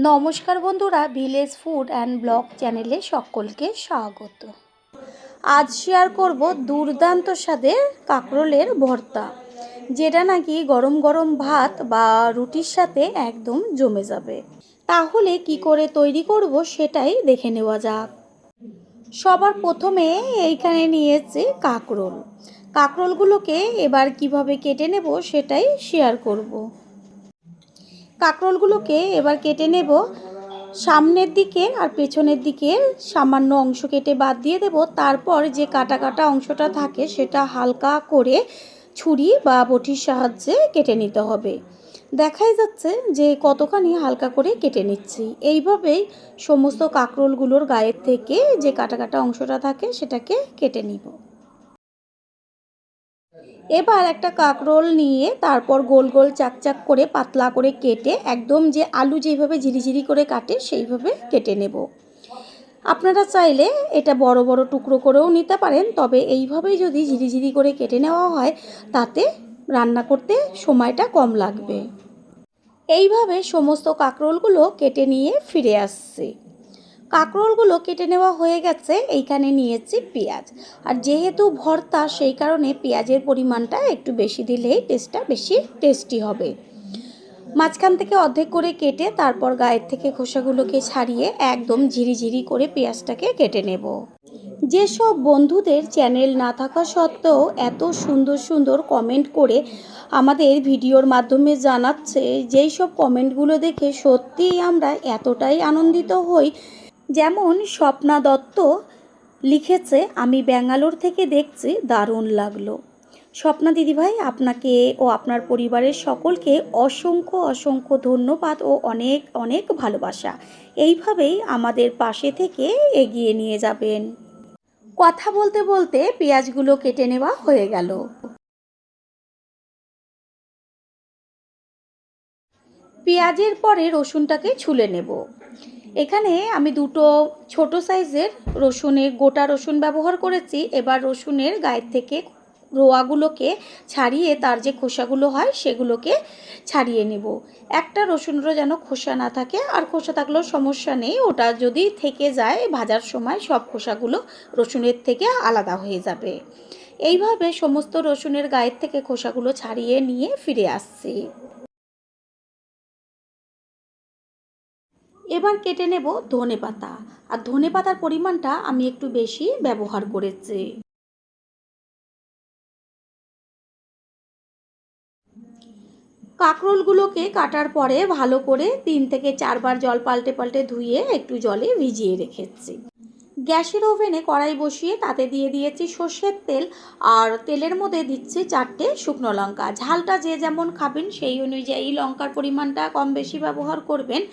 নমস্কার বন্ধুরা, village food and blog চ্যানেলে সকলকে স্বাগত। আজ শেয়ার করব দুর্দান্ত স্বাদের কাঁকরোলের ভর্তা, যেটা নাকি গরম গরম ভাত বা রুটির সাথে একদম জমে যাবে। তাহলে কি করে তৈরি করব সেটাই দেখে নেওয়া যাক। সবার প্রথমে এইখানে নিয়েছি কাঁকরোল। কাঁকরোলগুলোকে এবার কিভাবে কেটে নেব সেটাই শেয়ার করব। কাঁকরোলগুলোকে এবার কেটে নেব। সামনের দিকে আর পেছনের দিকে সামান্য অংশ কেটে বাদ দিয়ে দেব। তারপর যে কাটা কাটা অংশটা থাকে সেটা হালকা করে ছুরি বা বটির সাহায্যে কেটে নিতে হবে। দেখাই যাচ্ছে যে কতখানি হালকা করে কেটে নিচ্ছি। এইভাবেই সমস্ত কাঁকরোলগুলোর গায়ের থেকে যে কাটা কাটা অংশটা থাকে সেটাকে কেটে নিব। এবার একটা কাঁকরোল নিয়ে তারপর গোল গোল চাকচাক করে পাতলা করে কেটে একদম যে আলু যেভাবে ঝিরিঝিরি করে কাটে সেইভাবে কেটে নেব। আপনারা চাইলে এটা বড় বড় টুকরো করেও নিতে পারেন, তবে এইভাবেই যদি ঝিরিঝিরি করে কেটে নেওয়া হয় তাতে রান্না করতে সময়টা কম লাগবে। এইভাবে সমস্ত কাঁকরোলগুলো কেটে নিয়ে ফিরে আসছে। কাঁকরোলগুলো কেটে নেওয়া হয়ে গেছে। এইখানে নিয়েছি পেঁয়াজ, আর যেহেতু ভর্তা সেই কারণে পেঁয়াজের পরিমাণটা একটু বেশি দিলেই টেস্টটা বেশি টেস্টি হবে। মাঝখান থেকে অর্ধেক করে কেটে তারপর গায়ের থেকে খোসাগুলোকে ছাড়িয়ে একদম ঝিরিঝিরি করে পেঁয়াজটাকে কেটে নেব। যেসব বন্ধুদের চ্যানেল না থাকা সত্ত্বেও এত সুন্দর সুন্দর কমেন্ট করে আমাদের ভিডিওর মাধ্যমে জানাচ্ছে, যেই সব কমেন্টগুলো দেখে সত্যিই আমরা এতটাই আনন্দিত হই। যেমন স্বপ্না দত্ত লিখেছে, আমি ব্যাঙ্গালোর থেকে দেখছি, দারুণ লাগলো। স্বপ্না দিদিভাই, আপনাকে ও আপনার পরিবারের সকলকে অসংখ্য অসংখ্য ধন্যবাদ ও অনেক অনেক ভালোবাসা। এইভাবেই আমাদের পাশে থেকে এগিয়ে নিয়ে যাবেন। কথা বলতে বলতে পেঁয়াজগুলো কেটে নেওয়া হয়ে গেল। পেঁয়াজের পরে রসুনটাকে ছুলে নেব। এখানে আমি দুটো ছোট সাইজের রসুনের গোটা রসুন ব্যবহার করেছি। এবার রসুনের গায়ের থেকে রোয়াগুলোকে ছাড়িয়ে তার যে খোসাগুলো হয় সেগুলোকে ছাড়িয়ে নেব। একটা রসুনেরও যেন খোসা না থাকে, আর খোসা থাকলেও সমস্যা নেই, ওটা যদি থেকে যায় ভাজার সময় সব খোসাগুলো রসুনের থেকে আলাদা হয়ে যাবে। এইভাবে সমস্ত রসুনের গায়ের থেকে খোসাগুলো ছাড়িয়ে নিয়ে ফিরে আসছি। এবার কেটে নেব ধনেপাতা, আর ধনেপাতার পরিমাণটা আমি একটু বেশি ব্যবহার করেছি। কাঁকরোলগুলোকে কাটার পরে ভালো করে 3 থেকে 4 বার জল পাল্টে পাল্টে ধুয়ে একটু জলে ভিজিয়ে রেখেছি। গ্যাসের ওভেনে কড়াই বসিয়ে তাতে দিয়ে দিয়েছি সর্ষের তেল, আর তেলের মধ্যে দিচ্ছি 4টে শুকনো লঙ্কা। ঝালটা যে যেমন খাবেন সেই অনুযায়ী লঙ্কার পরিমাণটা কম বেশি ব্যবহার করবেন।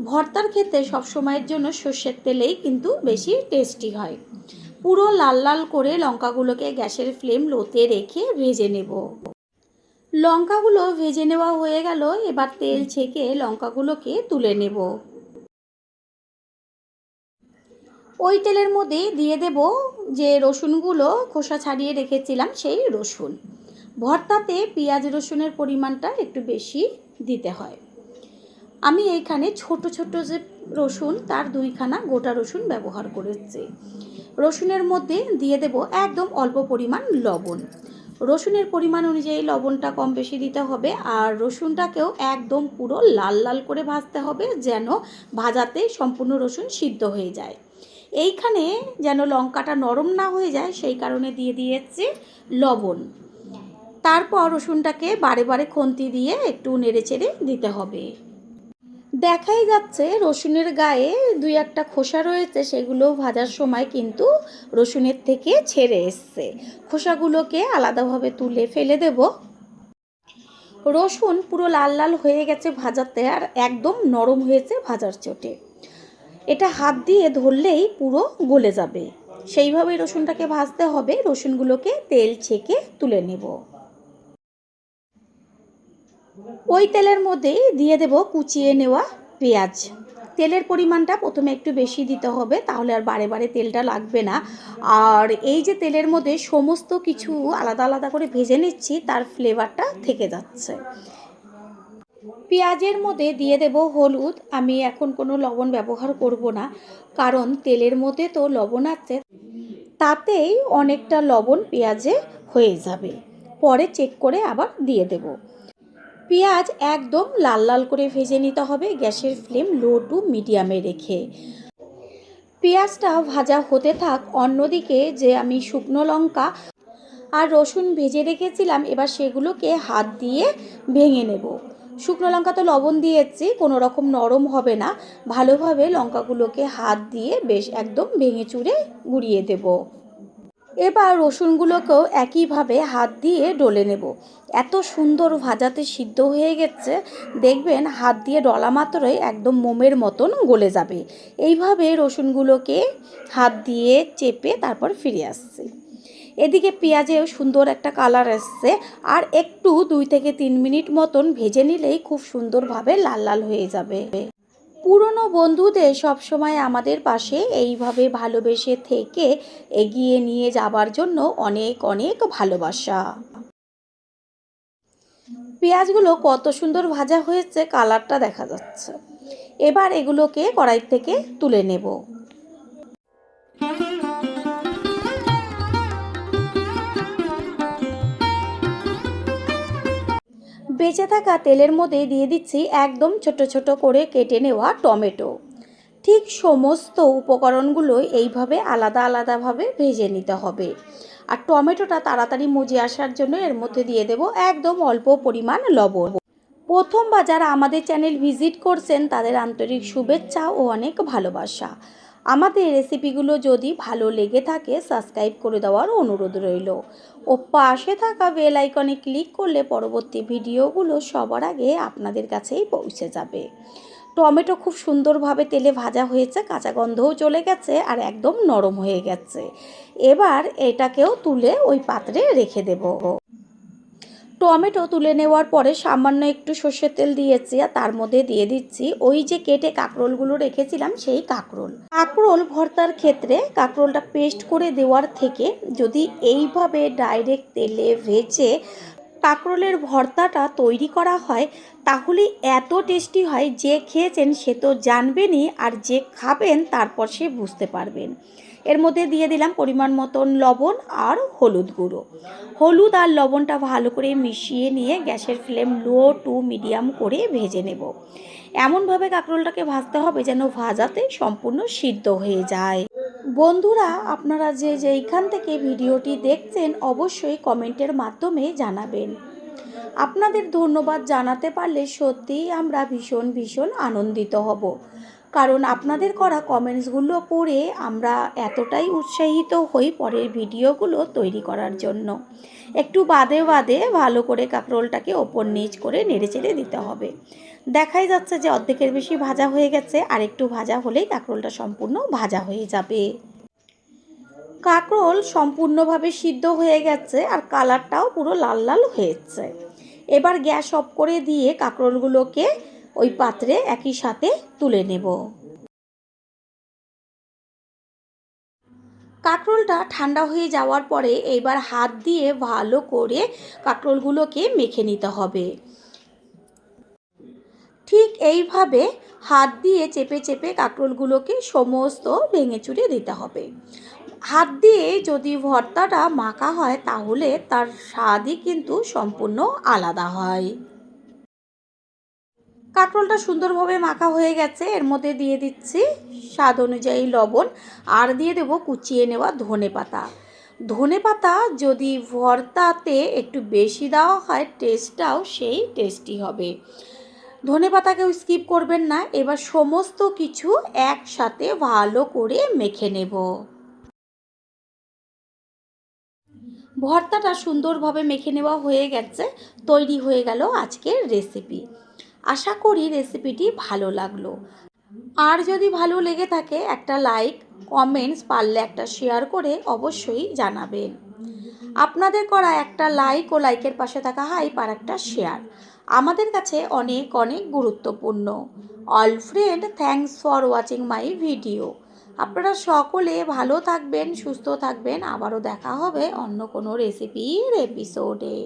ভর্তার ক্ষেত্রে সবসময়ের জন্য সর্ষের তেলেই কিন্তু বেশি টেস্টি হয়। পুরো লাল লাল করে লঙ্কাগুলোকে গ্যাসের ফ্লেম লোতে রেখে ভেজে নেব। লঙ্কাগুলো ভেজে নেওয়া হয়ে গেল। এবার তেল ছেঁকে লঙ্কাগুলোকে তুলে নেব। ওই তেলের মধ্যে দিয়ে দেব যে রসুনগুলো খোসা ছাড়িয়ে রেখেছিলাম সেই রসুন। ভর্তাতে পেঁয়াজ রসুনের পরিমাণটা একটু বেশি দিতে হয়। আমি এইখানে ছোট ছোট যে রসুন তার 2খানা গোটা রসুন ব্যবহার করেছি। রসুনের মধ্যে দিয়ে দেব একদম অল্প পরিমাণ লবণ। রসুনের পরিমাণ অনুযায়ী লবণটা কম বেশি দিতে হবে, আর রসুনটাকেও একদম পুরো লাল লাল করে ভাজতে হবে, যেন ভাজাতে সম্পূর্ণ রসুন সিদ্ধ হয়ে যায়। এইখানে যেন লঙ্কাটা নরম না হয়ে যায় সেই কারণে দিয়ে দিয়েছি লবণ। তারপর রসুনটাকে বারে বারে খুন্তি দিয়ে একটু নেড়েচেড়ে দিতে হবে। দেখাই যাচ্ছে রসুনের গায়ে 2-1টা খোসা রয়েছে, সেগুলো ভাজার সময় কিন্তু রসুনের থেকে ছেড়ে এসছে। খোসাগুলোকে আলাদাভাবে তুলে ফেলে দেব। রসুন পুরো লাল লাল হয়ে গেছে ভাজাতে, আর একদম নরম হয়েছে ভাজার চোটে। এটা হাত দিয়ে ধরলেই পুরো গলে যাবে, সেইভাবেই রসুনটাকে ভাজতে হবে। রসুনগুলোকে তেল ছেঁকে তুলে নেব। ওই তেলের মধ্যেই দিয়ে দেব কুচিয়ে নেওয়া পেঁয়াজ। তেলের পরিমাণটা প্রথমে একটু বেশি দিতে হবে, তাহলে আর বারে বারে তেলটা লাগবে না। আর এই যে তেলের মধ্যে সমস্ত কিছু আলাদা আলাদা করে ভেজে নিচ্ছি, তার ফ্লেভারটা থেকে যাচ্ছে। পেঁয়াজের মধ্যে দিয়ে দেব হলুদ। আমি এখন কোনো লবণ ব্যবহার করব না, কারণ তেলের মধ্যে তো লবণ আছে, তাতেই অনেকটা লবণ পেঁয়াজে হয়ে যাবে। পরে চেক করে আবার দিয়ে দেব। পেঁয়াজ একদম লাল লাল করে ভেজে নিতে হবে, গ্যাসের ফ্লেম লো টু মিডিয়ামে রেখে। পেঁয়াজটা ভাজা হতে থাক, অন্যদিকে যে আমি শুকনো লঙ্কা আর রসুন ভেজে রেখেছিলাম, এবার সেগুলোকে হাত দিয়ে ভেঙে নেব। শুকনো লঙ্কা তো লবণ দিয়েছি, কোনো রকম নরম হবে না। ভালোভাবে লঙ্কাগুলোকে হাত দিয়ে বেশ একদম ভেঙে চুরে গুঁড়িয়ে দেব। এবার রসুনগুলোকেও একইভাবে হাত দিয়ে ডলে নেব। এত সুন্দর ভাজাতে সিদ্ধ হয়ে গেছে, দেখবেন হাত দিয়ে ডলা মাত্রই একদম মোমের মতন গলে যাবে। এইভাবে রসুনগুলোকে হাত দিয়ে চেপে তারপর ফিরে আসছে। এদিকে পেঁয়াজেও সুন্দর একটা কালার আসছে, আর একটু 2 থেকে 3 মিনিট মতন ভেজে নিলেই খুব সুন্দরভাবে লাল লাল হয়ে যাবে। পুরনো বন্ধুদের সবসময় আমাদের পাশে এইভাবে ভালোবেসে থেকে এগিয়ে নিয়ে যাবার জন্য অনেক অনেক ভালোবাসা। পেঁয়াজগুলো কত সুন্দর ভাজা হয়েছে, কালারটা দেখা যাচ্ছে। এবার এগুলোকে কড়াই থেকে তুলে নেব। বেঁচে থাকা তেলের মধ্যে দিয়ে দিচ্ছি একদম ছোট ছোট করে কেটে নেওয়া টমেটো। ঠিক সমস্ত উপকরণগুলো এইভাবে আলাদা আলাদাভাবে ভেজে নিতে হবে। আর টমেটোটা তাড়াতাড়ি মজে আসার জন্য এর মধ্যে দিয়ে দেব একদম অল্প পরিমাণ লবণ। প্রথমবার যারা আমাদের চ্যানেল ভিজিট করছেন তাদের আন্তরিক শুভেচ্ছা ও অনেক ভালোবাসা। আমাদের রেসিপিগুলো যদি ভালো লেগে থাকে সাবস্ক্রাইব করে দেওয়ার অনুরোধ রইল। ও পাশে থাকা বেল আইকনে ক্লিক করলে পরবর্তী ভিডিওগুলো সবার আগে আপনাদের কাছেই পৌঁছে যাবে। টমেটো খুব সুন্দরভাবে তেলে ভাজা হয়েছে, কাঁচা গন্ধও চলে গেছে আর একদম নরম হয়ে গেছে। এবার এটাকেও তুলে ওই পাত্রে রেখে দেব। টমেটো তুলে নেওয়ার পরে সামান্য একটু সর্ষের তেল দিয়েছি, আর তার মধ্যে দিয়ে দিচ্ছি ওই যে কেটে কাঁকরোলগুলো রেখেছিলাম সেই কাঁকরোল ভর্তার ক্ষেত্রে কাঁকরোলটা পেস্ট করে দেওয়ার থেকে যদি এইভাবে ডাইরেক্ট তেলে ভেজে কাঁকরোলের ভর্তাটা তৈরি করা হয়, তাহলে এত টেস্টি হয়, যে খেয়েছেন সে তো জানবেনই, আর যে খাবেন তারপর সে বুঝতে পারবেন। এর মধ্যে দিয়ে দিলাম পরিমাণ মতন লবণ আর হলুদ গুঁড়ো। হলুদ আর লবণটা ভালো করে মিশিয়ে নিয়ে গ্যাসের ফ্লেম লো টু মিডিয়াম করে ভেজে নেব। এমনভাবে কাঁকরোলটাকে ভাজতে হবে যেন ভাজাতে সম্পূর্ণ সিদ্ধ হয়ে যায়। বন্ধুরা, আপনারা যে যেইখান থেকে ভিডিওটি দেখছেন অবশ্যই কমেন্টের মাধ্যমে জানাবেন। আপনাদের ধন্যবাদ জানাতে পারলে সত্যিই আমরা ভীষণ ভীষণ আনন্দিত হব, কারণ আপনাদের করা কমেন্টসগুলো পড়ে আমরা এতটাই উৎসাহিত হই পরের ভিডিওগুলো তৈরি করার জন্য। একটু বাদে বাদে ভালো করে কাঁকরোলটাকে ওপর নিচ করে নেড়েচেড়ে দিতে হবে। দেখাই যাচ্ছে যে অর্ধেকের বেশি ভাজা হয়ে গেছে, আর একটু ভাজা হলেই কাঁকরোলটা সম্পূর্ণ ভাজা হয়ে যাবে। কাঁকরোল সম্পূর্ণভাবে সিদ্ধ হয়ে গেছে আর কালারটাও পুরো লাল লাল হয়েছে। এবার গ্যাস অফ করে দিয়ে কাঁকরোলগুলোকে ওই পাত্রে একই সাথে তুলে নেব। কাঁকরোলটা ঠান্ডা হয়ে যাওয়ার পরে এবার হাত দিয়ে ভালো করে কাঁকরোলগুলোকে মেখে নিতে হবে। ঠিক এইভাবে হাত দিয়ে চেপে চেপে কাঁকরোলগুলোকে সমস্ত ভেঙে চুরে দিতে হবে। হাত দিয়ে যদি ভর্তাটা মাখা হয় তাহলে তার স্বাদই কিন্তু সম্পূর্ণ আলাদা হয়। কাঁকরোলটা সুন্দরভাবে মাখা হয়ে গেছে, এর মধ্যে দিয়ে দিচ্ছি স্বাদ অনুযায়ী লবণ, আর দিয়ে দেব কুচিয়ে নেওয়া ধনেপাতা। ধনেপাতা যদি ভর্তাতে একটু বেশি দেওয়া হয় টেস্টটাও সেই টেস্টি হবে। ধনেপাতাকেও স্কিপ করবেন না। এবার সমস্ত কিছু একসাথে ভালো করে মেখে নেব। ভর্তাটা সুন্দরভাবে মেখে নেওয়া হয়ে গেছে, তৈরি হয়ে গেল আজকের রেসিপি। আশা করি রেসিপিটি ভালো লাগলো। আর যদি ভালো লেগে থাকে একটা লাইক, কমেন্টস, পারলে একটা শেয়ার করে অবশ্যই জানাবেন। আপনাদের করা একটা লাইক ও লাইকের পাশে থাকা হাইপ আর একটা শেয়ার আমাদের কাছে অনেক অনেক গুরুত্বপূর্ণ। All friend, thanks for watching my video. আপনারা সকলে ভালো থাকবেন, সুস্থ থাকবেন। আবারও দেখা হবে অন্য কোনো রেসিপির এপিসোডে।